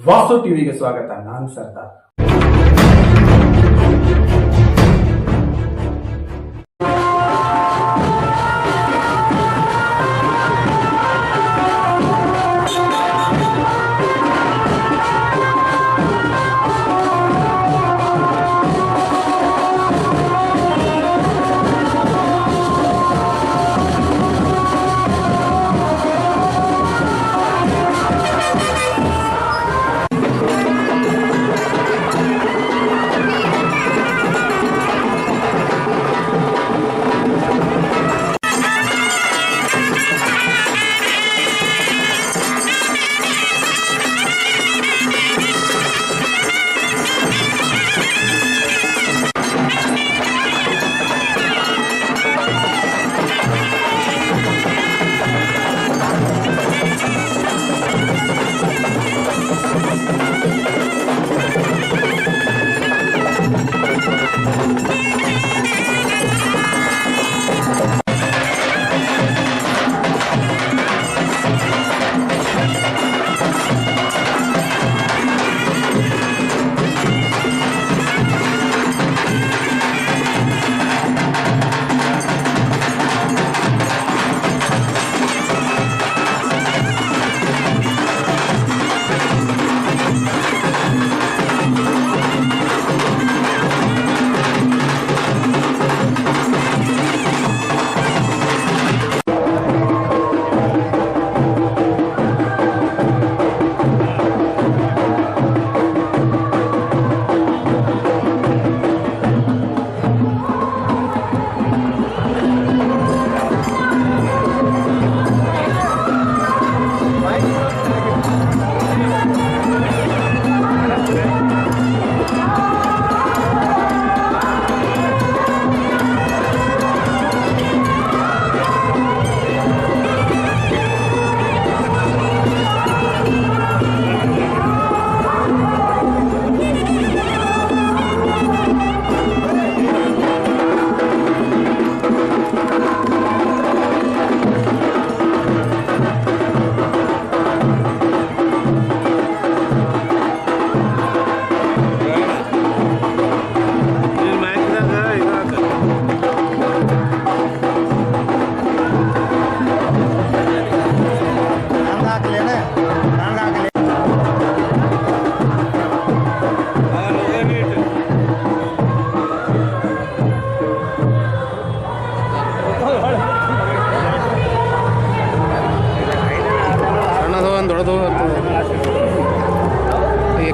ವಾಸು ಟಿವಿಗೆ ಸ್ವಾಗತ. ನಾನು ಸರ್ದಾರ್.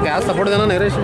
क्या सपोर्ट देना नरेश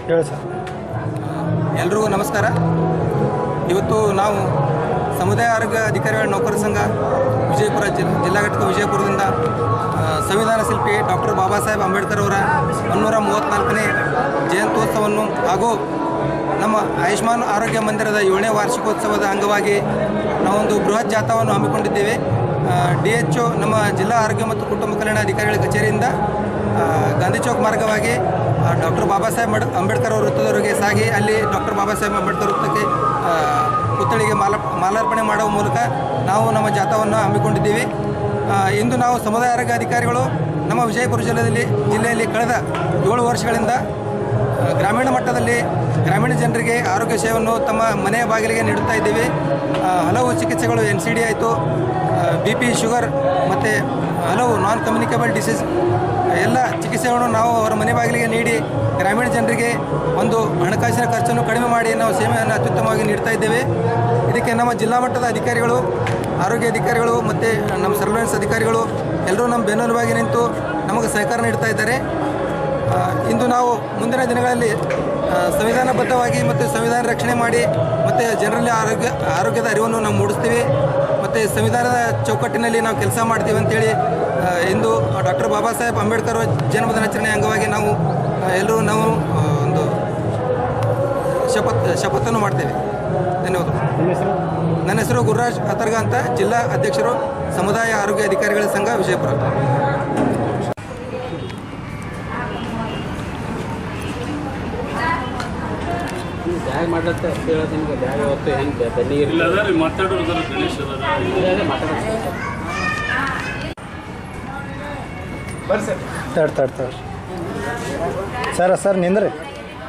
ಹೇಳಿ ಸರ್. ಎಲ್ರಿಗೂ ನಮಸ್ಕಾರ. ಇವತ್ತು ನಾವು ಸಮುದಾಯ ಆರೋಗ್ಯ ಅಧಿಕಾರಿಗಳ ನೌಕರ ಸಂಘ ವಿಜಯಪುರ ಜಿಲ್ಲಾ ಘಟಕ ವಿಜಯಪುರದಿಂದ ಸಂವಿಧಾನ ಶಿಲ್ಪಿ ಡಾಕ್ಟರ್ ಬಾಬಾ ಸಾಹೇಬ್ ಅಂಬೇಡ್ಕರ್ ಅವರ 134ನೇ ಜಯಂತ್ಯೋತ್ಸವವನ್ನು ಹಾಗೂ ನಮ್ಮ ಆಯುಷ್ಮಾನ್ ಆರೋಗ್ಯ ಮಂದಿರದ 7ನೇ ವಾರ್ಷಿಕೋತ್ಸವದ ಅಂಗವಾಗಿ ನಾವೊಂದು ಬೃಹತ್ ಜಾಥಾವನ್ನು ಹಮ್ಮಿಕೊಂಡಿದ್ದೇವೆ. DHO ನಮ್ಮ ಜಿಲ್ಲಾ ಆರೋಗ್ಯ ಮತ್ತು ಕುಟುಂಬ ಕಲ್ಯಾಣ ಅಧಿಕಾರಿಗಳ ಕಚೇರಿಯಿಂದ ಗಾಂಧಿ ಚೌಕ್ ಮಾರ್ಗವಾಗಿ ಡಾಕ್ಟರ್ ಬಾಬಾ ಸಾಹೇಬ್ ಅಂಬೇಡ್ಕರ್ ಅವರ ವೃತ್ತದವರೆಗೆ ಸಾಗಿ ಅಲ್ಲಿ ಡಾಕ್ಟರ್ ಬಾಬಾ ಸಾಹೇಬ್ ಅಂಬೇಡ್ಕರ್ ವೃತ್ತಕ್ಕೆ ಪುತ್ಥಳಿಗೆ ಮಾಲಾರ್ಪಣೆ ಮಾಡುವ ಮೂಲಕ ನಾವು ನಮ್ಮ ಜಾಥಾವನ್ನು ಹಮ್ಮಿಕೊಂಡಿದ್ದೀವಿ. ಇಂದು ನಾವು ಸಮುದಾಯ ಆರೋಗ್ಯ ಅಧಿಕಾರಿಗಳು ನಮ್ಮ ವಿಜಯಪುರ ಜಿಲ್ಲೆಯಲ್ಲಿ ಕಳೆದ 7 ವರ್ಷಗಳಿಂದ ಗ್ರಾಮೀಣ ಮಟ್ಟದಲ್ಲಿ ಗ್ರಾಮೀಣ ಜನರಿಗೆ ಆರೋಗ್ಯ ಸೇವೆಯನ್ನು ತಮ್ಮ ಮನೆಯ ಬಾಗಿಲಿಗೆ ನೀಡುತ್ತಾ ಇದ್ದೀವಿ. ಹಲವು ಚಿಕಿತ್ಸೆಗಳು NCD ಆಯಿತು, BP, ಶುಗರ್ ಮತ್ತು ಹಲವು ನಾನ್ ಕಮ್ಯುನಿಕೇಬಲ್ ಡಿಸೀಸ್ ಎಲ್ಲ ಚಿಕಿತ್ಸೆಗಳನ್ನು ನಾವು ಅವರ ಮನೆ ಬಾಗಿಲಿಗೆ ನೀಡಿ ಗ್ರಾಮೀಣ ಜನರಿಗೆ ಒಂದು ಹಣಕಾಸಿನ ಖರ್ಚನ್ನು ಕಡಿಮೆ ಮಾಡಿ ನಾವು ಸೇವೆಯನ್ನು ಅತ್ಯುತ್ತಮವಾಗಿ ನೀಡ್ತಾ ಇದ್ದೇವೆ. ಇದಕ್ಕೆ ನಮ್ಮ ಜಿಲ್ಲಾ ಮಟ್ಟದ ಅಧಿಕಾರಿಗಳು, ಆರೋಗ್ಯ ಅಧಿಕಾರಿಗಳು ಮತ್ತು ನಮ್ಮ ಸರ್ವೆಲೆನ್ಸ್ ಅಧಿಕಾರಿಗಳು ಎಲ್ಲರೂ ನಮ್ಮ ಬೆನ್ನೆಲುಬಾಗಿ ನಿಂತು ನಮಗೆ ಸಹಕಾರ ನೀಡ್ತಾ ಇದ್ದಾರೆ. ಇಂದು ನಾವು ಮುಂದಿನ ದಿನಗಳಲ್ಲಿ ಸಂವಿಧಾನಬದ್ಧವಾಗಿ ಮತ್ತು ಸಂವಿಧಾನ ರಕ್ಷಣೆ ಮಾಡಿ ಮತ್ತು ಜನರಲ್ಲಿ ಆರೋಗ್ಯದ ಅರಿವನ್ನು ನಾವು ಮೂಡಿಸ್ತೀವಿ ಮತ್ತು ಸಂವಿಧಾನದ ಚೌಕಟ್ಟಿನಲ್ಲಿ ನಾವು ಕೆಲಸ ಮಾಡ್ತೀವಿ ಅಂತೇಳಿ ಇಂದು ಡಾಕ್ಟರ್ ಬಾಬಾ ಸಾಹೇಬ್ ಅಂಬೇಡ್ಕರ್ ಜನ್ಮದಿನಾಚರಣೆ ಅಂಗವಾಗಿ ನಾವು ಎಲ್ಲರೂ ಒಂದು ಶಪಥವನ್ನು ಮಾಡ್ತೇವೆ. ಧನ್ಯವಾದಗಳು. ನನ್ನ ಹೆಸರು ಗುರುರಾಜ್ ಹತರ್ಗ ಅಂತ, ಜಿಲ್ಲಾ ಅಧ್ಯಕ್ಷರು ಸಮುದಾಯ ಆರೋಗ್ಯ ಅಧಿಕಾರಿಗಳ ಸಂಘ ವಿಜಯಪುರ. ಬ್ಯಾಗ್ ಮಾಡ್ಲತ್ತ ಹೇಳೋದು ನಿಮ್ಗೆ ಬ್ಯಾಗ್ ಯಾವತ್ತು ಹೆಂಗೆ ಬೆನ್ನಿಗೆ ಮಾತಾಡೋದ್ರ ಗಣೇಶ್ ತಡ್ರಿ ಸರ್ ನಿಂದ್ರಿ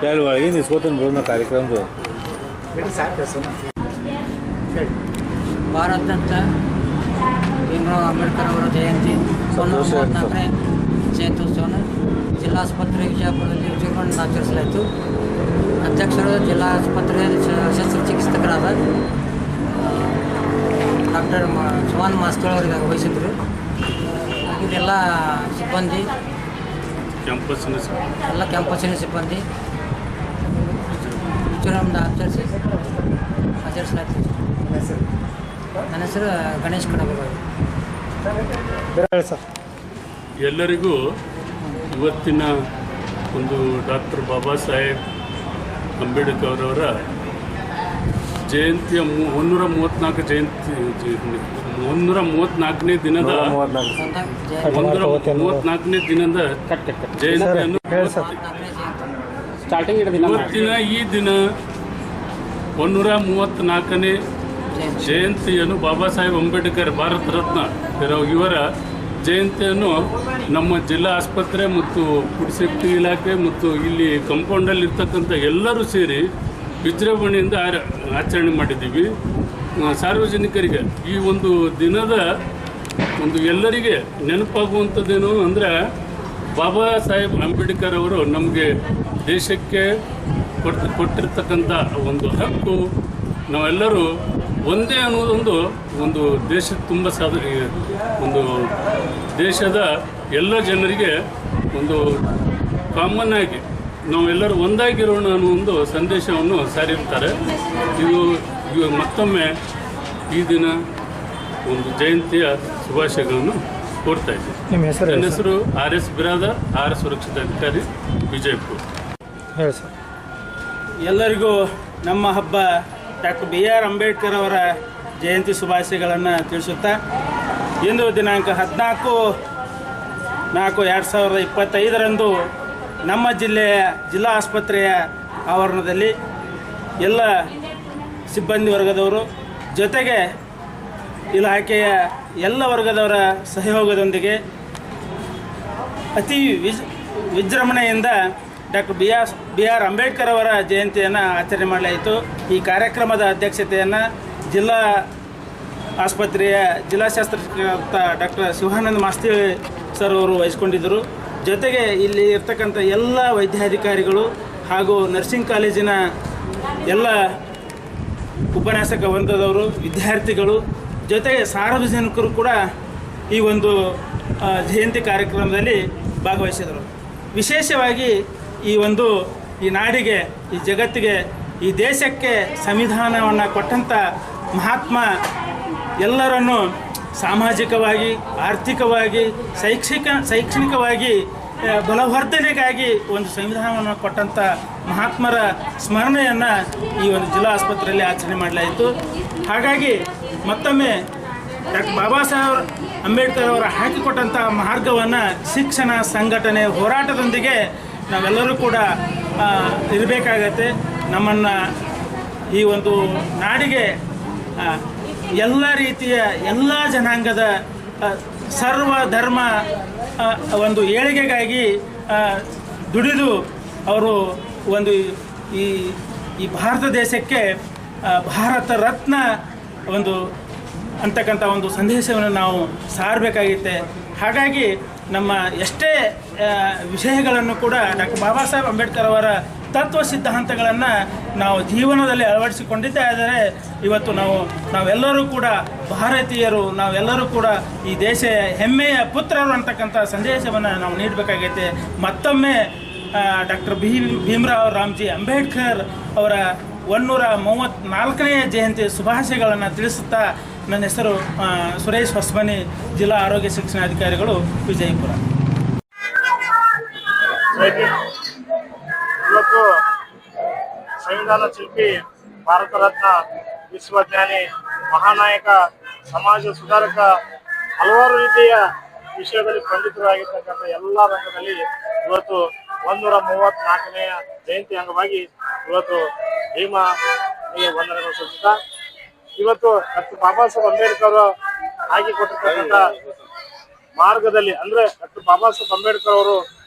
ಹೇಳಿ ಒಳಗೆ ನಿಸ್ಕೋತೀನಿ ಬೋರ್ನ ಕಾರ್ಯಕ್ರಮದು. ಭಾರತಾದ್ಯಂತ ಭೀಮರಾವ್ ಅಂಬೇಡ್ಕರ್ ಅವರ ಜಯಂತಿ 134ನೇ ಜಯಂತ್ಯೋತ್ಸವವನ್ನು ಜಿಲ್ಲಾಸ್ಪತ್ರೆ ವಿಜಯಪುರದಲ್ಲಿ ವಿಜೃಂಭಣೆಯಿಂದ ಆಚರಿಸಲಾಯಿತು. ಅಧ್ಯಕ್ಷರು ಜಿಲ್ಲಾ ಆಸ್ಪತ್ರೆಯ ಶಸ್ತ್ರಚಿಕಿತ್ಸಕರಾದ ಡಾಕ್ಟರ್ ಸುವಾನ್ ಮಾಸ್ತಳ್ ಅವರಿಗೆ ವಹಿಸಿದ್ರು. ಇದೆಲ್ಲ ಸಿಬ್ಬಂದಿ ಎಲ್ಲ ಕ್ಯಾಂಪಸ್ಸಿನ ಸಿಬ್ಬಂದಿ ವಿಜೃಂಭಣೆಯಿಂದ ಆಚರಿಸಲಾಯಿತು. ನನ್ನ ಹೆಸರು ಗಣೇಶ್ ಕಡಬಗಾವಿ. ಹೇಳಿ ಸರ್. ಎಲ್ಲರಿಗೂ ಇವತ್ತಿನ ಒಂದು ಡಾಕ್ಟರ್ ಬಾಬಾ ಸಾಹೇಬ್ ಅಂಬೇಡ್ಕರ್ ಅವರ ಜಯಂತಿಯ 134ನೇ ದಿನದ 134ನೇ ದಿನದ ಜಯಂತಿಯನ್ನು ಸ್ಟಾರ್ಟಿಂಗ್ ಇವತ್ತಿನ ಈ ದಿನ 134ನೇ ಜಯಂತಿಯನ್ನು ಬಾಬಾ ಸಾಹೇಬ್ ಅಂಬೇಡ್ಕರ್ ಭಾರತ ರತ್ನ ಇವರ ಜಯಂತಿಯನ್ನು ನಮ್ಮ ಜಿಲ್ಲಾ ಆಸ್ಪತ್ರೆ ಮತ್ತು ಫುಡ್ ಸೇಫ್ಟಿ ಇಲಾಖೆ ಮತ್ತು ಇಲ್ಲಿ ಕಂಪೌಂಡಲ್ಲಿ ಇರ್ತಕ್ಕಂಥ ಎಲ್ಲರೂ ಸೇರಿ ವಿಜೃಂಭಣೆಯಿಂದ ಆಚರಣೆ ಮಾಡಿದ್ದೀವಿ. ಸಾರ್ವಜನಿಕರಿಗೆ ಈ ಒಂದು ದಿನದ ಒಂದು ಎಲ್ಲರಿಗೆ ನೆನಪಾಗುವಂಥದ್ದೇನು ಅಂದರೆ ಬಾಬಾ ಸಾಹೇಬ್ ಅಂಬೇಡ್ಕರ್ ಅವರು ನಮಗೆ ದೇಶಕ್ಕೆ ಕೊಟ್ಟಿರ್ತಕ್ಕಂಥ ಒಂದು ಹಕ್ಕು, ನಾವೆಲ್ಲರೂ ಒಂದೇ ಅನ್ನೋದೊಂದು ಒಂದು ದೇಶದ ತುಂಬ ಒಂದು ದೇಶದ ಎಲ್ಲ ಜನರಿಗೆ ಒಂದು ಕಾಮನ್ ಆಗಿ ನಾವೆಲ್ಲರೂ ಒಂದಾಗಿರೋಣ ಅನ್ನೋ ಒಂದು ಸಂದೇಶವನ್ನು ಸಾರಿರ್ತಾರೆ. ಇದು ಮತ್ತೊಮ್ಮೆ ಈ ದಿನ ಒಂದು ಜಯಂತಿಯ ಶುಭಾಶಯಗಳನ್ನು ಕೋರ್ತಾ ಇದ್ದೀವಿ. ನನ್ನ ಹೆಸರು RS ಬಿರಾದರ್, ಆಹಾರ ಸುರಕ್ಷತಾ ಅಧಿಕಾರಿ, ವಿಜಯಪುರ. ಹೇಳಿ ಸರ್. ಎಲ್ಲರಿಗೂ ನಮ್ಮ ಹಬ್ಬ ಡಾಕ್ಟರ್ BR ಅಂಬೇಡ್ಕರ್ ಅವರ ಜಯಂತಿ ಶುಭಾಶಯಗಳನ್ನು ತಿಳಿಸುತ್ತಾ, ಇಂದು ದಿನಾಂಕ 14/4/2025ರಂದು ನಮ್ಮ ಜಿಲ್ಲಾ ಆಸ್ಪತ್ರೆಯ ಆವರಣದಲ್ಲಿ ಎಲ್ಲ ಸಿಬ್ಬಂದಿ ವರ್ಗದವರು ಜೊತೆಗೆ ಇಲಾಖೆಯ ಎಲ್ಲ ವರ್ಗದವರ ಸಹಯೋಗದೊಂದಿಗೆ ಅತಿ ವಿಜೃಂಭಣೆಯಿಂದ ಡಾಕ್ಟರ್ BR ಅಂಬೇಡ್ಕರ್ ಅವರ ಜಯಂತಿಯನ್ನು ಆಚರಣೆ ಮಾಡಲಾಯಿತು. ಈ ಕಾರ್ಯಕ್ರಮದ ಅಧ್ಯಕ್ಷತೆಯನ್ನು ಜಿಲ್ಲಾ ಆಸ್ಪತ್ರೆಯ ಜಿಲ್ಲಾ ಶಸ್ತ್ರಚಿಕಿತ್ಸಕ ಡಾಕ್ಟರ್ ಶಿವಾನಂದ ಮಾಸ್ತಿ ಸರ್ ಅವರು ವಹಿಸಿಕೊಂಡಿದ್ದರು. ಜೊತೆಗೆ ಇಲ್ಲಿ ಇರ್ತಕ್ಕಂಥ ಎಲ್ಲ ವೈದ್ಯಾಧಿಕಾರಿಗಳು ಹಾಗೂ ನರ್ಸಿಂಗ್ ಕಾಲೇಜಿನ ಎಲ್ಲ ಉಪನ್ಯಾಸಕ ವರ್ಗದವರು, ವಿದ್ಯಾರ್ಥಿಗಳು, ಜೊತೆಗೆ ಸಾರ್ವಜನಿಕರು ಕೂಡ ಈ ಒಂದು ಜಯಂತಿ ಕಾರ್ಯಕ್ರಮದಲ್ಲಿ ಭಾಗವಹಿಸಿದರು. ವಿಶೇಷವಾಗಿ ಈ ಒಂದು ಈ ನಾಡಿಗೆ, ಈ ಜಗತ್ತಿಗೆ, ಈ ದೇಶಕ್ಕೆ ಸಂವಿಧಾನವನ್ನು ಕೊಟ್ಟಂಥ ಮಹಾತ್ಮ ಎಲ್ಲರನ್ನು ಸಾಮಾಜಿಕವಾಗಿ, ಆರ್ಥಿಕವಾಗಿ, ಶೈಕ್ಷಣಿಕವಾಗಿ ಬಲವರ್ಧನೆಗಾಗಿ ಒಂದು ಸಂವಿಧಾನವನ್ನು ಕೊಟ್ಟಂಥ ಮಹಾತ್ಮರ ಸ್ಮರಣೆಯನ್ನು ಈ ಒಂದು ಜಿಲ್ಲಾ ಆಸ್ಪತ್ರೆಯಲ್ಲಿ ಆಚರಣೆ ಮಾಡಲಾಯಿತು. ಹಾಗಾಗಿ ಮತ್ತೊಮ್ಮೆ ಡಾಕ್ಟರ್ ಬಾಬಾ ಸಾಹೇಬ್ ಅಂಬೇಡ್ಕರ್ ಅವರ ಹಾಕಿಕೊಟ್ಟಂಥ ಮಾರ್ಗವನ್ನು ಶಿಕ್ಷಣ, ಸಂಘಟನೆ, ಹೋರಾಟದೊಂದಿಗೆ ನಾವೆಲ್ಲರೂ ಕೂಡ ಇರಬೇಕಾಗತ್ತೆ. ನಮ್ಮನ್ನು ಈ ಒಂದು ನಾಡಿಗೆ ಎಲ್ಲ ರೀತಿಯ ಎಲ್ಲ ಜನಾಂಗದ ಸರ್ವ ಧರ್ಮ ಒಂದು ಏಳಿಗೆಗಾಗಿ ದುಡಿದು ಅವರು ಒಂದು ಈ ಭಾರತ ದೇಶಕ್ಕೆ ಭಾರತ ರತ್ನ ಒಂದು ಅಂತಕ್ಕಂಥ ಒಂದು ಸಂದೇಶವನ್ನು ನಾವು ಸಾರಬೇಕಾಗಿತ್ತೆ. ಹಾಗಾಗಿ ನಮ್ಮ ಎಷ್ಟೇ ವಿಷಯಗಳನ್ನು ಕೂಡ ಡಾಕ್ಟರ್ ಬಾಬಾ ಸಾಹೇಬ್ ಅಂಬೇಡ್ಕರ್ ಅವರ ತತ್ವ ಸಿದ್ಧಾಂತಗಳನ್ನು ನಾವು ಜೀವನದಲ್ಲಿ ಅಳವಡಿಸಿಕೊಂಡಿದ್ದೇ ಆದರೆ ಇವತ್ತು ನಾವೆಲ್ಲರೂ ಕೂಡ ಭಾರತೀಯರು, ನಾವೆಲ್ಲರೂ ಕೂಡ ಈ ದೇಶ ಹೆಮ್ಮೆಯ ಪುತ್ರರು ಅಂತಕ್ಕಂಥ ಸಂದೇಶವನ್ನು ನಾವು ನೀಡಬೇಕಾಗೈತೆ. ಮತ್ತೊಮ್ಮೆ ಡಾಕ್ಟರ್ ಭೀಮರಾವ್ ರಾಮ್ಜಿ ಅಂಬೇಡ್ಕರ್ ಅವರ 134ನೇ ಜಯಂತಿ ಶುಭಾಶಯಗಳನ್ನು ತಿಳಿಸುತ್ತಾ ನನ್ನ ಹೆಸರು ಸುರೇಶ್ ಹೊಸಮನಿ, ಜಿಲ್ಲಾ ಆರೋಗ್ಯ ಶಿಕ್ಷಣಾಧಿಕಾರಿಗಳು, ವಿಜಯಪುರ. ಇವತ್ತು ಸಂವಿಧಾನ ಶಿಲ್ಪಿ, ಭಾರತ ರತ್ನ, ವಿಶ್ವಜ್ಞಾನಿ, ಮಹಾನಾಯಕ, ಸಮಾಜ ಸುಧಾರಕ, ಹಲವಾರು ರೀತಿಯ ವಿಷಯದಲ್ಲಿ ಪಂಡಿತರಾಗಿರ್ತಕ್ಕಂಥ ಎಲ್ಲ ರಂಗದಲ್ಲಿ ಇವತ್ತು 134ನೇ ಜಯಂತಿ ಅಂಗವಾಗಿ ಇವತ್ತು ಭೀಮನಿಗೆ ವಂದನೆಗಳು ಸಲ್ಲಿಸುತ್ತಾ, ಇವತ್ತು ಡಾಕ್ಟರ್ ಬಾಬಾ ಸಾಹೇಬ್ ಅಂಬೇಡ್ಕರ್ ಹಾಕಿಕೊಟ್ಟಿರ್ತಕ್ಕಂಥ ಮಾರ್ಗದಲ್ಲಿ, ಅಂದ್ರೆ ಡಾಕ್ಟರ್ ಬಾಬಾ ಸಾಹೇಬ್ ಅಂಬೇಡ್ಕರ್ ಅವರು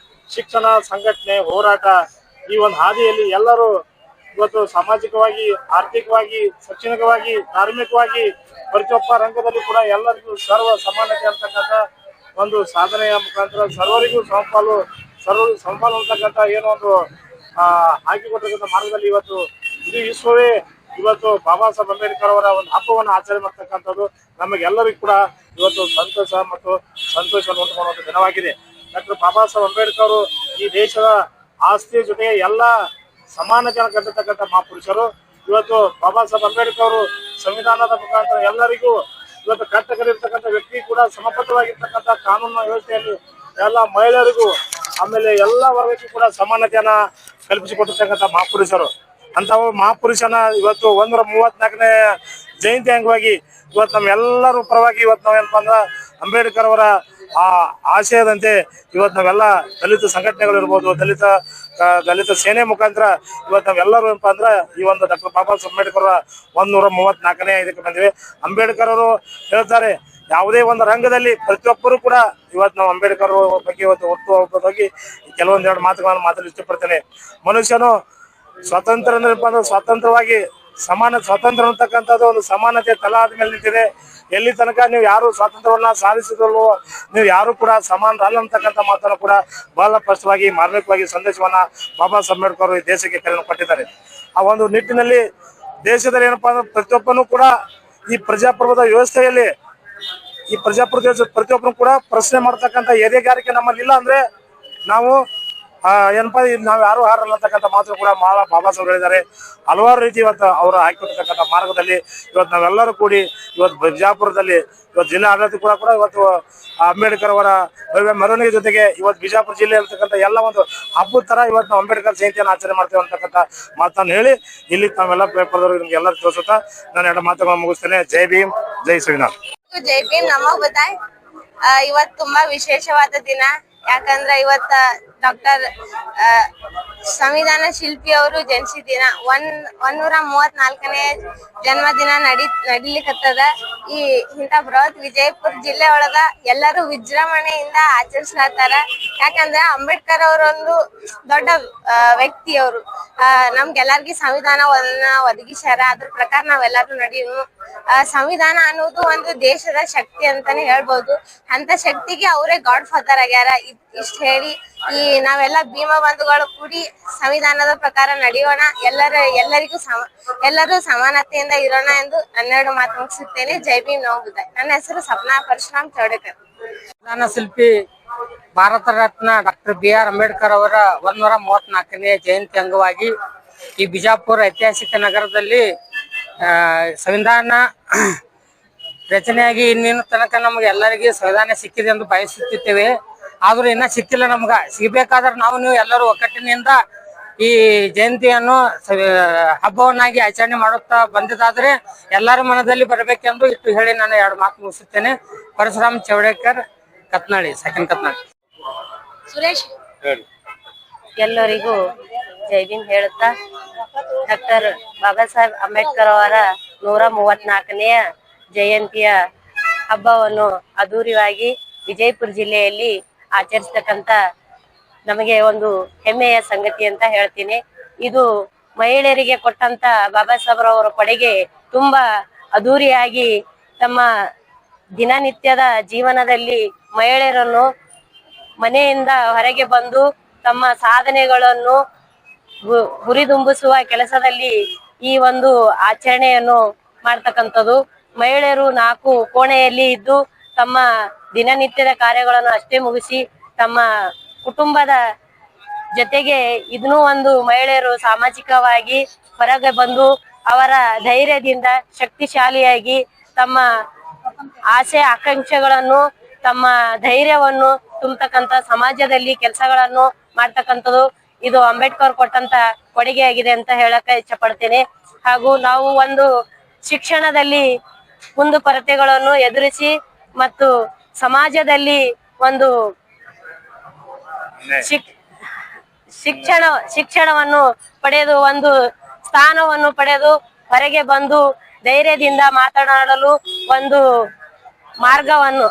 ಶಿಕ್ಷಣ, ಸಂಘಟನೆ, ಹೋರಾಟ ಈ ಒಂದು ಹಾದಿಯಲ್ಲಿ ಎಲ್ಲರೂ ಇವತ್ತು ಸಾಮಾಜಿಕವಾಗಿ, ಆರ್ಥಿಕವಾಗಿ, ಶೈಕ್ಷಣಿಕವಾಗಿ, ಧಾರ್ಮಿಕವಾಗಿ ಪ್ರತಿಯೊಬ್ಬ ರಂಗದಲ್ಲಿ ಕೂಡ ಎಲ್ಲರಿಗೂ ಸರ್ವ ಸಮಾನತೆ ಅಂತಕ್ಕಂಥ ಒಂದು ಸಾಧನೆಯ ಮುಖಾಂತರ ಸರ್ವರಿಗೂ ಸಮಪಾಲು ಅಂತಕ್ಕಂಥ ಏನೋ ಒಂದು ಹಾಕಿಕೊಟ್ಟಿರ್ತಕ್ಕಂಥ ಮಾರ್ಗದಲ್ಲಿ ಇವತ್ತು ಇಡೀ ವಿಶ್ವವೇ ಇವತ್ತು ಬಾಬಾ ಸಾಹೇಬ್ ಅಂಬೇಡ್ಕರ್ ಅವರ ಒಂದು ಹಬ್ಬವನ್ನು ಆಚರಣೆ ಮಾಡ್ತಕ್ಕಂಥದ್ದು ನಮಗೆಲ್ಲರಿಗೂ ಕೂಡ ಇವತ್ತು ಸಂತೋಷ ಮತ್ತು ಸಂತೋಷವನ್ನು ಉಂಟು ಮಾಡುವಂಥ ದಿನವಾಗಿದೆ. ಡಾಕ್ಟರ್ ಬಾಬಾ ಸಾಹೇಬ್ ಅಂಬೇಡ್ಕರ್ ಈ ದೇಶದ ಆಸ್ತಿಯ ಜೊತೆಗೆ ಎಲ್ಲ ಸಮಾನತೆಯನ್ನು ಕಂಡಿರ್ತಕ್ಕಂಥ ಮಹಾಪುರುಷರು. ಇವತ್ತು ಬಾಬಾ ಸಾಹೇಬ್ ಅಂಬೇಡ್ಕರ್ ಅವರು ಸಂವಿಧಾನದ ಮುಖಾಂತರ ಎಲ್ಲರಿಗೂ ಇವತ್ತು ಕಟ್ಟಕರಿರ್ತಕ್ಕಂಥ ವ್ಯಕ್ತಿ ಕೂಡ ಸಮಬದ್ಧವಾಗಿರ್ತಕ್ಕಂಥ ಕಾನೂನು ವ್ಯವಸ್ಥೆಯಲ್ಲಿ ಎಲ್ಲ ಮಹಿಳೆಯರಿಗೂ ಆಮೇಲೆ ಎಲ್ಲ ವರ್ಗಕ್ಕೂ ಕೂಡ ಸಮಾನತೆಯನ್ನ ಕಲ್ಪಿಸಿಕೊಟ್ಟಿರ್ತಕ್ಕಂಥ ಮಹಾಪುರುಷರು. ಅಂಥವು ಮಹಾಪುರುಷನ ಇವತ್ತು 134ನೇ ಜಯಂತಿ ಅಂಗವಾಗಿ ಇವತ್ತು ನಮ್ಮೆಲ್ಲರೂ ಪರವಾಗಿ ಇವತ್ತು ನಾವೇನಪ್ಪ ಅಂದ್ರೆ ಅಂಬೇಡ್ಕರ್ ಅವರ ಆ ಆಶಯದಂತೆ ಇವತ್ತು ನಾವೆಲ್ಲ ದಲಿತ ಸಂಘಟನೆಗಳು ಇರ್ಬೋದು, ದಲಿತ ಸೇನೆ ಮುಖಾಂತರ ಇವತ್ತು ನಾವೆಲ್ಲರೂ ಏನಪ್ಪ ಅಂದ್ರೆ ಈ ಒಂದು ಡಾಕ್ಟರ್ ಬಾಬಾ ಸಾಹೇಬ್ ಅಂಬೇಡ್ಕರ್ 134ನೇ ಇದಕ್ಕೆ ಬಂದಿವೆ. ಅಂಬೇಡ್ಕರ್ ಅವರು ಹೇಳ್ತಾರೆ, ಯಾವುದೇ ಒಂದು ರಂಗದಲ್ಲಿ ಪ್ರತಿಯೊಬ್ಬರು ಕೂಡ ಇವತ್ತು ನಾವು ಅಂಬೇಡ್ಕರ್ ಬಗ್ಗೆ ಇವತ್ತು ಒಟ್ಟುವಾಗಿ ಕೆಲವೊಂದೆರಡು ಮಾತುಗಳನ್ನು ಮಾತಲ್ಲಿ ಇಷ್ಟಪಡ್ತೇನೆ. ಮನುಷ್ಯನು ಸ್ವತಂತ್ರವಾಗಿ ಸ್ವಾತಂತ್ರ್ಯ ಅಂತಕ್ಕಂಥದ್ದು ಒಂದು ಸಮಾನತೆ ತಲಾದ ಮೇಲೆ ನಿಂತಿದೆ. ಎಲ್ಲಿ ತನಕ ನೀವು ಯಾರು ಸ್ವಾತಂತ್ರ್ಯವನ್ನ ಸಾಧಿಸಿದಲ್ವೋ ನೀವು ಯಾರು ಕೂಡ ಸಮಾನರಲ್ಲ ಅಂತಕ್ಕಂಥ ಮಾತನ್ನು ಕೂಡ ಬಹಳ ಸ್ಪಷ್ಟವಾಗಿ, ಮಾರ್ಮಿಕವಾಗಿ ಸಂದೇಶವನ್ನ ಬಾಬಾ ಸಾಹೇಬ್ ಅಂಬೇಡ್ಕರ್ ಈ ದೇಶಕ್ಕೆ ಕರೆಯನ್ನು ಕೊಟ್ಟಿದ್ದಾರೆ. ಆ ಒಂದು ನಿಟ್ಟಿನಲ್ಲಿ ದೇಶದಲ್ಲಿ ಏನಪ್ಪಾ ಅಂದ್ರೆ ಪ್ರತಿಯೊಬ್ಬನು ಕೂಡ ಈ ಪ್ರಜಾಪ್ರಭುತ್ವ ವ್ಯವಸ್ಥೆಯಲ್ಲಿ ಪ್ರತಿಯೊಬ್ಬರು ಕೂಡ ಪ್ರಶ್ನೆ ಮಾಡ್ತಕ್ಕಂಥ ಎದೆಗಾರಿಕೆ ನಮ್ಮಲ್ಲಿ ಇಲ್ಲ ಅಂದ್ರೆ ನಾವು ಏನಪ್ಪಾ ನಾವು ಯಾರು ಹಾರಲ್ಲ ಅಂತಕ್ಕಂಥ ಮಾತು ಕೂಡ ಬಾಬಾ ಸಾಹೇಬ್ ಹೇಳಿದ್ದಾರೆ. ಹಲವಾರು ರೀತಿ ಇವತ್ತು ಅವರು ಹಾಕಿಕೊಟ್ಟಿರ್ತಕ್ಕಂಥ ಮಾರ್ಗದಲ್ಲಿ ಇವತ್ತು ನಾವೆಲ್ಲರೂ ಕೂಡಿ ಇವತ್ತು ಬಿಜಾಪುರದಲ್ಲಿ ಇವತ್ತು ಜಿಲ್ಲಾ ಆಡಳಿತ ಕೂಡ ಇವತ್ತು ಅಂಬೇಡ್ಕರ್ ಅವರ ಮೆರವಣಿಗೆ ಜೊತೆಗೆ ಇವತ್ತು ಬಿಜಾಪುರ ಜಿಲ್ಲೆ ಇರ್ತಕ್ಕಂಥ ಎಲ್ಲ ಒಂದು ಹಬ್ಬದ ತರ ಇವತ್ತು ನಾವು ಅಂಬೇಡ್ಕರ್ ಜಯಂತಿಯನ್ನು ಆಚರಣೆ ಮಾಡ್ತೇವೆ ಅಂತಕ್ಕಂಥ ಮಾತನ್ನು ಹೇಳಿ ಇಲ್ಲಿ ತಾವೆಲ್ಲ ಪೇಪರ್ದವ್ರಿಗೆ ನಿಮ್ಗೆ ಎಲ್ಲರೂ ತೋರಿಸುತ್ತಾ ನಾನು ಎರಡು ಮಾತುಗಳನ್ನು ಮುಗಿಸ್ತೇನೆ. ಜೈ ಭೀಮ್, ಜೈ ಸಂವಿಧಾನ. ಜೈ ಭೀಮ್, ನಮಗ್ ಬತಾಯ್. ಇವತ್ತು ತುಂಬಾ ವಿಶೇಷವಾದ ದಿನ. ಯಾಕಂದ್ರೆ ಇವತ್ತ ಡಾಕ್ಟರ್ ಸಂವಿಧಾನ ಶಿಲ್ಪಿ ಅವರು ಜನಿಸಿದ ದಿನ 134ನೇ ಜನ್ಮದಿನ ನಡಿಲಿಕ್ಕತ್ತದ. ಇಂಥ ಬೃಹತ್ ವಿಜಯಪುರ ಜಿಲ್ಲೆ ಒಳಗ ಎಲ್ಲರೂ ವಿಜೃಂಭಣೆಯಿಂದ ಆಚರಿಸ್ಲಾತಾರ. ಯಾಕಂದ್ರೆ ಅಂಬೇಡ್ಕರ್ ಅವರೊಂದು ದೊಡ್ಡ ವ್ಯಕ್ತಿ. ಅವರು ನಮ್ಗೆಲ್ಲರಿಗೂ ಸಂವಿಧಾನವನ್ನ ಒದಗಿಸ್ಯಾರ. ಅದ್ರ ಪ್ರಕಾರ ನಾವೆಲ್ಲರೂ ನಡೆಯುನು. ಸಂವಿಧಾನ ಅನ್ನೋದು ಒಂದು ದೇಶದ ಶಕ್ತಿ ಅಂತಾನೆ ಹೇಳ್ಬೋದು. ಅಂತ ಶಕ್ತಿಗೆ ಅವರೇ ಗಾಡ್ ಫಾದರ್ ಆಗ್ಯಾರ. ಇಷ್ಟ ಹೇಳಿ ನಾವೆಲ್ಲ ಭೀಮ ಬಂಧುಗಳು ಕೂಡಿ ಸಂವಿಧಾನದ ಪ್ರಕಾರ ನಡೆಯೋಣ. ಎಲ್ಲರೂ ಸಮಾನತೆಯಿಂದ ಇರೋಣ ಎಂದು 12 ಮಾತು ಮುಗಿಸುತ್ತೇನೆ. ಜೈ ಭೀಮ್, ನಮೋ ಬುದ್ಧಾಯ. ನನ್ನ ಹೆಸರು ಸಪ್ನಾ ಪರಶುರಾಮ್ ಚೌಡೇಕರ್. ಸಂವಿಧಾನ ಶಿಲ್ಪಿ ಭಾರತ ರತ್ನ ಡಾಕ್ಟರ್ BR ಅಂಬೇಡ್ಕರ್ ಅವರ 134ನೇ ಜಯಂತಿ ಅಂಗವಾಗಿ ಈ ಬಿಜಾಪುರ ಐತಿಹಾಸಿಕ ನಗರದಲ್ಲಿ ಸಂವಿಧಾನ ರಚನೆಯಾಗಿ ಇನ್ನೇನು ತನಕ ನಮಗೆ ಎಲ್ಲರಿಗೆ ಸಂವಿಧಾನ ಸಿಕ್ಕಿದೆ ಎಂದು ಬಯಸುತ್ತಿದ್ದೇವೆ. ಆದರೂ ಇನ್ನ ಸಿಕ್ಕಿಲ್ಲ. ಸಿಗಬೇಕಾದ್ರೆ ನಾವು ನೀವು ಎಲ್ಲರೂ ಒಕ್ಕಟ್ಟಿನಿಂದ ಈ ಜಯಂತಿಯನ್ನು ಹಬ್ಬವನ್ನಾಗಿ ಆಚರಣೆ ಮಾಡುತ್ತಾ ಬಂದಿದ್ದಾದ್ರೆ ಎಲ್ಲರ ಮನದಲ್ಲಿ ಬರಬೇಕೆಂದು ಇಟ್ಟು ಹೇಳಿ ನಾನು 2 ಮಾತು ಮುಗಿಸುತ್ತೇನೆ. ಪರಶುರಾಮ್ ಚೌಡೇಕರ್, ಕತ್ನಾಳಿ, ಸೆಕೆಂಡ್ ಕತ್ನಾಳಿ. ಸುರೇಶ್ ಎಲ್ಲರಿಗೂ ಜೈ ಭೀಮ್ ಹೇಳುತ್ತಾ ಡಾಕ್ಟರ್ ಬಾಬಾ ಸಾಹೇಬ್ ಅಂಬೇಡ್ಕರ್ ಅವರ 134ನೇ ಜಯಂತಿಯ ಹಬ್ಬವನ್ನು ಅದ್ದೂರಿಯಾಗಿ ವಿಜಯಪುರ ಜಿಲ್ಲೆಯಲ್ಲಿ ಆಚರಿಸ್ತಕ್ಕಂಥ ನಮಗೆ ಒಂದು ಹೆಮ್ಮೆಯ ಸಂಗತಿ ಅಂತ ಹೇಳ್ತೀನಿ. ಇದು ಮಹಿಳೆಯರಿಗೆ ಕೊಟ್ಟಂತ ಬಾಬಾ ಸಾಹೇಬ್ರವರ ಕೊಡುಗೆ ತುಂಬಾ ಅದ್ದೂರಿಯಾಗಿ ತಮ್ಮ ದಿನನಿತ್ಯದ ಜೀವನದಲ್ಲಿ ಮಹಿಳೆಯರನ್ನು ಮನೆಯಿಂದ ಹೊರಗೆ ಬಂದು ತಮ್ಮ ಸಾಧನೆಗಳನ್ನು ಹುರಿದುಂಬಿಸುವ ಕೆಲಸದಲ್ಲಿ ಈ ಒಂದು ಆಚರಣೆಯನ್ನು ಮಾಡ್ತಕ್ಕಂಥದ್ದು. ಮಹಿಳೆಯರು 4 ಕೋಣೆಯಲ್ಲಿ ಇದ್ದು ತಮ್ಮ ದಿನನಿತ್ಯದ ಕಾರ್ಯಗಳನ್ನು ಅಷ್ಟೇ ಮುಗಿಸಿ ತಮ್ಮ ಕುಟುಂಬದ ಜೊತೆಗೆ ಇದನ್ನೂ ಒಂದು ಮಹಿಳೆಯರು ಸಾಮಾಜಿಕವಾಗಿ ಹೊರಗೆ ಬಂದು ಅವರ ಧೈರ್ಯದಿಂದ ಶಕ್ತಿಶಾಲಿಯಾಗಿ ತಮ್ಮ ಆಸೆ ಆಕಾಂಕ್ಷೆಗಳನ್ನು ತಮ್ಮ ಧೈರ್ಯವನ್ನು ತುಂಬತಕ್ಕಂಥ ಸಮಾಜದಲ್ಲಿ ಕೆಲಸಗಳನ್ನು ಮಾಡ್ತಕ್ಕಂಥದ್ದು ಇದು ಅಂಬೇಡ್ಕರ್ ಕೊಟ್ಟಂತ ಕೊಡುಗೆಯಾಗಿದೆ ಅಂತ ಹೇಳಕ್ಕೆ ಇಚ್ಛಪಡ್ತೇನೆ. ಹಾಗೂ ನಾವು ಒಂದು ಶಿಕ್ಷಣದಲ್ಲಿ ಕುಂದುಕೊರತೆಗಳನ್ನು ಎದುರಿಸಿ ಮತ್ತು ಸಮಾಜದಲ್ಲಿ ಒಂದು ಶಿಕ್ಷಣವನ್ನು ಪಡೆದು ಒಂದು ಸ್ಥಾನವನ್ನು ಪಡೆದು ಹೊರಗೆ ಬಂದು ಧೈರ್ಯದಿಂದ ಮಾತನಾಡಲು ಒಂದು ಮಾರ್ಗವನ್ನು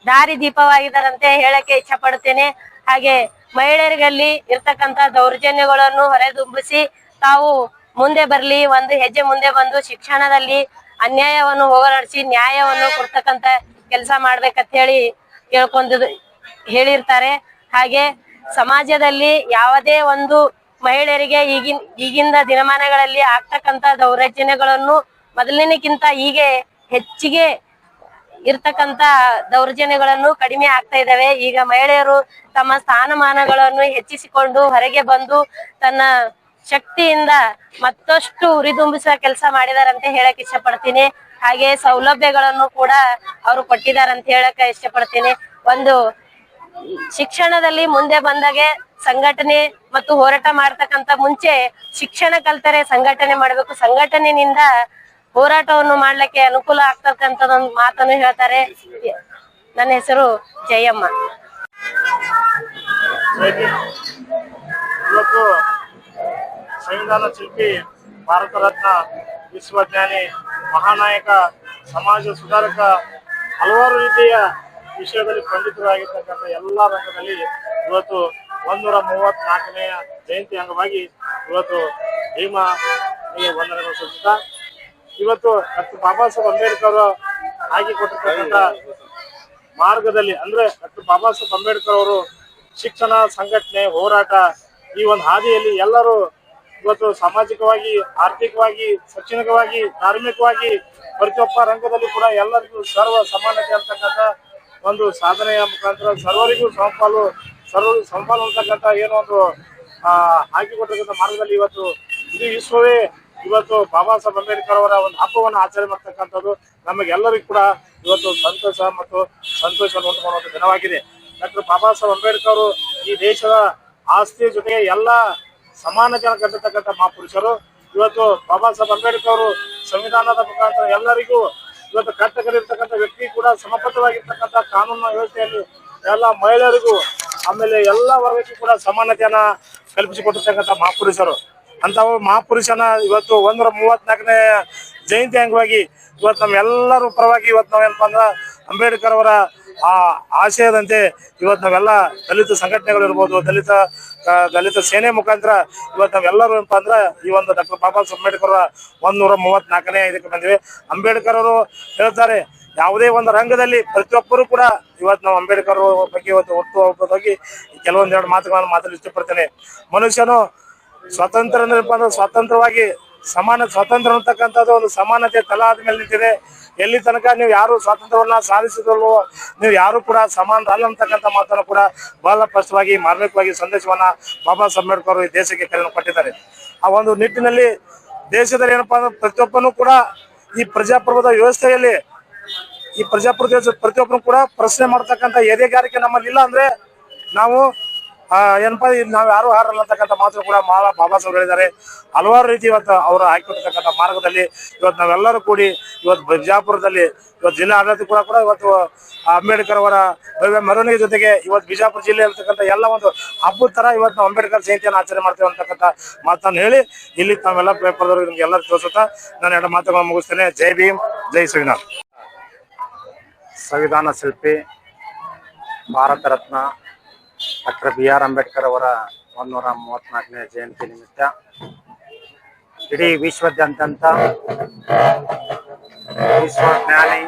ದಾರಿದೀಪವಾಗಿದ್ದಾರಂತೆ ಹೇಳಕ್ಕೆ ಇಚ್ಛೆ ಪಡುತ್ತೇನೆ. ಹಾಗೆ ಮಹಿಳೆಯರಲ್ಲಿ ಇರ್ತಕ್ಕಂಥ ದೌರ್ಜನ್ಯಗಳನ್ನು ಹೊರದುಂಬಿಸಿ ತಾವು ಮುಂದೆ ಬರಲಿ, ಒಂದು ಹೆಜ್ಜೆ ಮುಂದೆ ಬಂದು ಶಿಕ್ಷಣದಲ್ಲಿ ಅನ್ಯಾಯವನ್ನು ಹೋಗಲಾಡಿಸಿ ನ್ಯಾಯವನ್ನು ಕೊಡ್ತಕ್ಕಂಥ ಕೆಲಸ ಮಾಡ್ಬೇಕಂತ ಹೇಳಿ ಹೇಳಿರ್ತಾರೆ. ಹಾಗೆ ಸಮಾಜದಲ್ಲಿ ಯಾವುದೇ ಒಂದು ಮಹಿಳೆಯರಿಗೆ ಈಗಿನ ದಿನಮಾನಗಳಲ್ಲಿ ಆಗ್ತಕ್ಕಂಥ ದೌರ್ಜನ್ಯಗಳನ್ನು ಮೊದಲಿನಕ್ಕಿಂತ ಹೀಗೆ ಹೆಚ್ಚಿಗೆ ಇರ್ತಕ್ಕಂಥ ದೌರ್ಜನ್ಯಗಳನ್ನು ಕಡಿಮೆ ಆಗ್ತಾ ಇದ್ದಾವೆ. ಈಗ ಮಹಿಳೆಯರು ತಮ್ಮ ಸ್ಥಾನಮಾನಗಳನ್ನು ಹೆಚ್ಚಿಸಿಕೊಂಡು ಹೊರಗೆ ಬಂದು ತನ್ನ ಶಕ್ತಿಯಿಂದ ಮತ್ತಷ್ಟು ಉರಿದುಂಬಿಸುವ ಕೆಲಸ ಮಾಡಿದಾರಂತೆ ಹೇಳಕ್ ಇಷ್ಟಪಡ್ತೀನಿ. ಹಾಗೆ ಸೌಲಭ್ಯಗಳನ್ನು ಕೂಡ ಅವರು ಕೊಟ್ಟಿದಾರಂತ ಹೇಳಕ್ ಇಷ್ಟಪಡ್ತೀನಿ. ಒಂದು ಶಿಕ್ಷಣದಲ್ಲಿ ಮುಂದೆ ಬಂದಾಗೆ ಸಂಘಟನೆ ಮತ್ತು ಹೋರಾಟ ಮಾಡ್ತಕ್ಕಂಥ ಮುಂಚೆ ಶಿಕ್ಷಣ ಕಲ್ತರೆ ಸಂಘಟನೆ ಮಾಡ್ಬೇಕು, ಸಂಘಟನೆಯಿಂದ ಹೋರಾಟವನ್ನು ಮಾಡ್ಲಿಕ್ಕೆ ಅನುಕೂಲ ಆಗ್ತಕ್ಕಂಥದೊಂದು ಮಾತನ್ನು ಹೇಳ್ತಾರೆ. ನನ್ನ ಹೆಸರು ಜಯಮ್ಮ. ಇವತ್ತು ಸಂವಿಧಾನ ಶಿಲ್ಪಿ, ಭಾರತ ರತ್ನ, ವಿಶ್ವಜ್ಞಾನಿ, ಮಹಾನಾಯಕ, ಸಮಾಜ ಸುಧಾರಕ, ಹಲವಾರು ರೀತಿಯ ವಿಷಯದಲ್ಲಿ ಪಂಡಿತರಾಗಿರ್ತಕ್ಕಂಥ ಎಲ್ಲ ರಂಗದಲ್ಲಿ ಇವತ್ತು 134ನೇ ಜಯಂತಿ ಅಂಗವಾಗಿ ಇವತ್ತು ಭೀಮಾಗೆ ವಂದನೆಗಳು ಸಲ್ಲಿಸುತ್ತಾ ಇವತ್ತು ಡಾಕ್ಟರ್ ಬಾಬಾ ಸಾಹೇಬ್ ಅಂಬೇಡ್ಕರ್ ಹಾಕಿಕೊಟ್ಟಿರ್ತಕ್ಕಂಥ ಮಾರ್ಗದಲ್ಲಿ ಅಂದ್ರೆ ಡಾಕ್ಟರ್ ಬಾಬಾ ಸಾಹೇಬ್ ಅಂಬೇಡ್ಕರ್ ಅವರು ಶಿಕ್ಷಣ, ಸಂಘಟನೆ, ಹೋರಾಟ ಈ ಒಂದು ಹಾದಿಯಲ್ಲಿ ಎಲ್ಲರೂ ಇವತ್ತು ಸಾಮಾಜಿಕವಾಗಿ, ಆರ್ಥಿಕವಾಗಿ, ಶೈಕ್ಷಣಿಕವಾಗಿ, ಧಾರ್ಮಿಕವಾಗಿ ಪ್ರತಿಯೊಬ್ಬ ರಂಗದಲ್ಲಿ ಕೂಡ ಎಲ್ಲರಿಗೂ ಸರ್ವ ಸಮಾನತೆ ಅಂತಕ್ಕಂಥ ಒಂದು ಸಾಧನೆಯ ಮುಖಾಂತರ ಸರ್ವರಿಗೂ ಸಮಪಾಲು ಅಂತಕ್ಕಂಥ ಏನೋ ಒಂದು ಹಾಕಿಕೊಟ್ಟಿರ್ತಕ್ಕಂಥ ಮಾರ್ಗದಲ್ಲಿ ಇವತ್ತು ಇಡೀ ವಿಶ್ವವೇ ಇವತ್ತು ಬಾಬಾ ಸಾಹೇಬ್ ಅಂಬೇಡ್ಕರ್ ಅವರ ಒಂದು ಹಬ್ಬವನ್ನು ಆಚರಣೆ ಮಾಡ್ತಕ್ಕಂಥದ್ದು ನಮಗೆಲ್ಲರಿಗೂ ಕೂಡ ಇವತ್ತು ಸಂತೋಷ ಮತ್ತು ಸಂತೋಷವನ್ನು ಉಂಟು ಮಾಡುವಂಥ ದಿನವಾಗಿದೆ. ಡಾಕ್ಟರ್ ಬಾಬಾ ಸಾಹೇಬ್ ಅಂಬೇಡ್ಕರ್ ಈ ದೇಶದ ಆಸ್ತಿಯ ಜೊತೆಗೆ ಎಲ್ಲ ಸಮಾನತೆಯನ್ನು ಕಟ್ಟಿರ್ತಕ್ಕಂಥ ಮಹಾಪುರುಷರು. ಇವತ್ತು ಬಾಬಾ ಸಾಹೇಬ್ ಅಂಬೇಡ್ಕರ್ ಸಂವಿಧಾನದ ಮುಖಾಂತರ ಎಲ್ಲರಿಗೂ ಇವತ್ತು ಕಟ್ಟಕಲಿರ್ತಕ್ಕಂಥ ವ್ಯಕ್ತಿ ಕೂಡ ಸಮಬದ್ಧವಾಗಿರ್ತಕ್ಕಂಥ ಕಾನೂನು ವ್ಯವಸ್ಥೆಯಲ್ಲಿ ಎಲ್ಲ ಮಹಿಳೆಯರಿಗೂ ಆಮೇಲೆ ಎಲ್ಲ ವರ್ಗಕ್ಕೂ ಕೂಡ ಸಮಾನತೆಯನ್ನ ಕಲ್ಪಿಸಿಕೊಟ್ಟಿರ್ತಕ್ಕಂಥ ಮಹಾಪುರುಷರು. ಅಂಥವು ಮಹಾಪುರುಷನ ಇವತ್ತು 134ನೇ ಜಯಂತಿ ಅಂಗವಾಗಿ ಇವತ್ತು ನಮ್ಮೆಲ್ಲರೂ ಪರವಾಗಿ ಇವತ್ತು ನಾವೇನಪ್ಪ ಅಂದ್ರೆ ಅಂಬೇಡ್ಕರ್ ಅವರ ಆ ಆಶಯದಂತೆ ಇವತ್ತು ನಾವೆಲ್ಲ ದಲಿತ ಸಂಘಟನೆಗಳು ಇರ್ಬೋದು, ದಲಿತ ಸೇನೆ ಮುಖಾಂತರ ಇವತ್ತು ನಾವೆಲ್ಲರೂ ಏನಪ್ಪ ಅಂದ್ರೆ ಈ ಒಂದು ಡಾಕ್ಟರ್ ಬಾಬಾ ಸಾಹೇಬ್ ಅಂಬೇಡ್ಕರ್ 134ನೇ ಇದಕ್ಕೆ ಬಂದಿವೆ. ಅಂಬೇಡ್ಕರ್ ಅವರು ಹೇಳ್ತಾರೆ, ಯಾವುದೇ ಒಂದು ರಂಗದಲ್ಲಿ ಪ್ರತಿಯೊಬ್ಬರು ಕೂಡ ಇವತ್ತು ನಾವು ಅಂಬೇಡ್ಕರ್ ಬಗ್ಗೆ ಇವತ್ತು ಒಟ್ಟುವಾಗಿ ಕೆಲವೊಂದೆರಡು ಮಾತುಗಳನ್ನು ಮಾತಲ್ಲಿ ಇಷ್ಟಪಡ್ತೇನೆ. ಮನುಷ್ಯನು ಸ್ವತಂತ್ರ ಅಂದ್ರೆ ಸ್ವತಂತ್ರವಾಗಿ ಸ್ವಾತಂತ್ರ್ಯ ಅಂತಕ್ಕಂಥದ್ದು ಒಂದು ಸಮಾನತೆ ತಳಹದಿ ಮೇಲೆ ನಿಂತಿದೆ. ಎಲ್ಲಿ ತನಕ ನೀವು ಯಾರು ಸ್ವಾತಂತ್ರ್ಯವನ್ನ ಸಾಧಿಸಿದಲ್ವೋ ನೀವು ಯಾರು ಕೂಡ ಸಮಾನರಲ್ಲ ಅಂತಕ್ಕಂಥ ಮಾತನ್ನು ಕೂಡ ಬಹಳ ಸ್ಪಷ್ಟವಾಗಿ ಮಾರ್ಮಿಕವಾಗಿ ಸಂದೇಶವನ್ನ ಬಾಬಾ ಸಾಹೇಬ್ ಅಂಬೇಡ್ಕರ್ ಅವರು ಈ ದೇಶಕ್ಕೆ ಕರೆಯನ್ನು ಕೊಟ್ಟಿದ್ದಾರೆ. ಆ ಒಂದು ನಿಟ್ಟಿನಲ್ಲಿ ದೇಶದಲ್ಲಿ ಏನಪ್ಪಾ ಅಂದ್ರೆ ಪ್ರತಿಯೊಬ್ಬನು ಕೂಡ ಈ ಪ್ರಜಾಪ್ರಭುತ್ವ ವ್ಯವಸ್ಥೆಯಲ್ಲಿ ಈ ಪ್ರಜಾಪ್ರಭುತ್ವ ಪ್ರತಿಯೊಬ್ಬರು ಕೂಡ ಪ್ರಶ್ನೆ ಮಾಡ್ತಕ್ಕಂಥ ಎದೆಗಾರಿಕೆ ನಮ್ಮಲ್ಲಿ ಇಲ್ಲ ಅಂದ್ರೆ ನಾವು ಏನಪ್ಪಾ ನಾವು ಯಾರು ಹಾರಲ್ಲ ಅಂತಕ್ಕಂಥ ಮಾತು ಕೂಡ ಬಾಬಾ ಸಾಹೇಬ್ ಹೇಳಿದ್ದಾರೆ. ಹಲವಾರು ರೀತಿ ಇವತ್ತು ಅವರು ಹಾಕಿಕೊಡ್ತಕ್ಕಂಥ ಮಾರ್ಗದಲ್ಲಿ ಇವತ್ತು ನಾವೆಲ್ಲರೂ ಕೂಡಿ ಇವತ್ತು ಬಿಜಾಪುರದಲ್ಲಿ ಇವತ್ತು ಜಿಲ್ಲಾ ಆಡಳಿತ ಕೂಡ ಇವತ್ತು ಅಂಬೇಡ್ಕರ್ ಅವರ ಭವ್ಯ ಮೆರವಣಿಗೆ ಜೊತೆಗೆ ಇವತ್ತು ಬಿಜಾಪುರ ಜಿಲ್ಲೆ ಇರ್ತಕ್ಕಂಥ ಎಲ್ಲ ಒಂದು ಹಬ್ಬದ ತರ ಇವತ್ತು ನಾವು ಅಂಬೇಡ್ಕರ್ ಜಯಂತಿಯನ್ನು ಆಚರಣೆ ಮಾಡ್ತೇವೆ ಅಂತಕ್ಕಂಥ ಮಾತನ್ನು ಹೇಳಿ ಇಲ್ಲಿ ತಾವೆಲ್ಲ ಪೇಪರ್ದವ್ರಿಗೆ ನಿಮ್ಗೆ ಎಲ್ಲರೂ ತೋರಿಸುತ್ತಾ ನಾನು ಎರಡು ಮಾತುಗಳನ್ನು ಮುಗಿಸ್ತೇನೆ. ಜೈ ಭೀಮ್, ಜೈ ಸಂವಿಧಾನ. ಸಂವಿಧಾನ ಶಿಲ್ಪಿ ಭಾರತ ರತ್ನ ಡಾಕ್ಟರ್ BR ಅಂಬೇಡ್ಕರ್ ಅವರ 134ನೇ ಜಯಂತಿ ನಿಮಿತ್ತ ಇಡೀ ವಿಶ್ವದಾದ್ಯಂತ ವಿಶ್ವಜ್ಞಾನಿ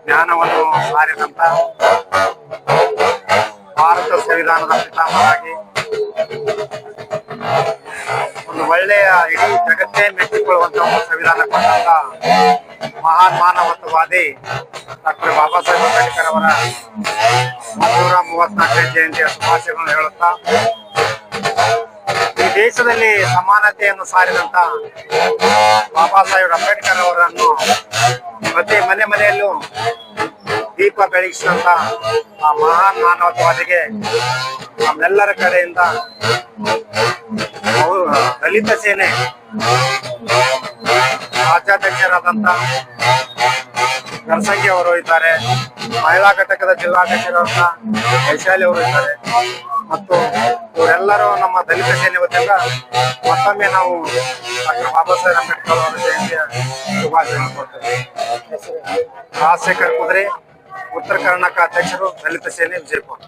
ಜ್ಞಾನವನ್ನು ಸಾರಿದಂತ ಭಾರತ ಸಂವಿಧಾನದ ಪಿತಾಮಹರಾಗಿ ಒಂದು ಒಳ್ಳೆಯ ಇಡೀ ಜಗತ್ತೇ ಮೆಚ್ಚಿಕೊಳ್ಳುವಂತ ಒಂದು ಸಂವಿಧಾನ ಕೊಟ್ಟಂತ ಮಹಾನ್ ಮಾನವತ್ವವಾದಿ ಡಾಕ್ಟರ್ ಬಾಬಾ ಸಾಹೇಬ್ ಅಂಬೇಡ್ಕರ್ ಅವರ 134ನೇ ಜಯಂತಿಯ ಶುಭಾಶಯಗಳನ್ನು ಹೇಳುತ್ತಾ ಈ ದೇಶದಲ್ಲಿ ಸಮಾನತೆಯನ್ನು ಸಾರಿದಂತ ಬಾಬಾ ಸಾಹೇಬ್ ಅಂಬೇಡ್ಕರ್ ಅವರನ್ನು ಪ್ರತಿ ಮನೆಯಲ್ಲೂ ದೀಪ ಬೆಳಗಿಸಿದಂತ ಆ ಮಹಾನ್ ಮಾನವತ್ವವಾದಿಗೆ ನಮ್ಮೆಲ್ಲರ ಕಡೆಯಿಂದ ಅವರು ದಲಿತ ಸೇನೆ ರಾಜ್ಯಾಧ್ಯಕ್ಷರಾದಂತ ಗರ್ಸಂಗಿ ಅವರು ಇದ್ದಾರೆ, ಮಹಿಳಾ ಘಟಕದ ಜಿಲ್ಲಾಧ್ಯಕ್ಷರಾದಂತ ವೈಶಾಲಿ ಅವರು ಇದ್ದಾರೆ ಮತ್ತು ಇವರೆಲ್ಲರೂ ನಮ್ಮ ದಲಿತ ಸೇನೆ ವತಿಯಿಂದ ಮತ್ತೊಮ್ಮೆ ನಾವು ಡಾಕ್ಟರ್ ಬಾಬಾ ಸಾಹೇಬ್ ಅಂಬೇಡ್ಕರ್ ಅವರ ಜಯಂತಿಯ ಶುಭಾಶಯಗಳನ್ನು ಕೊಡ್ತೇವೆ. ರಾಜಶೇಖರ್ ಕುದುರೆ, ಉತ್ತರ ಕರ್ನಾಟಕ ಅಧ್ಯಕ್ಷರು, ದಲಿತ ಸೇನೆ, ವಿಜಯಪುರ.